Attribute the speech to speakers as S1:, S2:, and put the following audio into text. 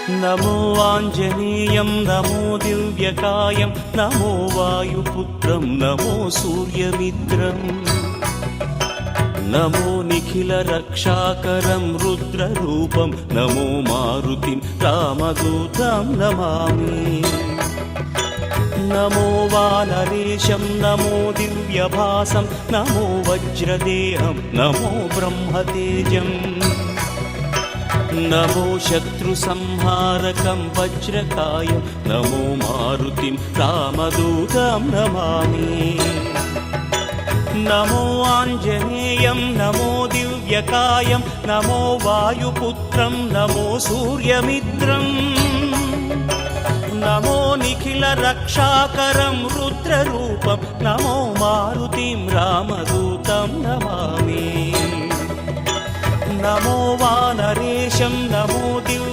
S1: नमो आञ्जनेयं नमो दिव्यकायं नमो वायुपुत्रं नमो सूर्यमित्रम् नमो निखिलरक्षाकरं रुद्ररूपं नमो मारुतिं रामदूतं Namami नमो वानरेशं नमो दिव्यभासं नमो वज्रदेहं नमो ब्रह्मतेजम् नमो शत्रुसंहारकं वज्रकायं नमो मारुतिं रामदूतं Namami नमो आञ्जनेयं नमो दिव्यकायं नमो वायुपुत्रं नमो सूर्यमित्रम् नमो निखिलरक्षाकरं रुद्ररूपं नमो मारुतिं रामदूतं Namami नमो वानरेशं नमो Divya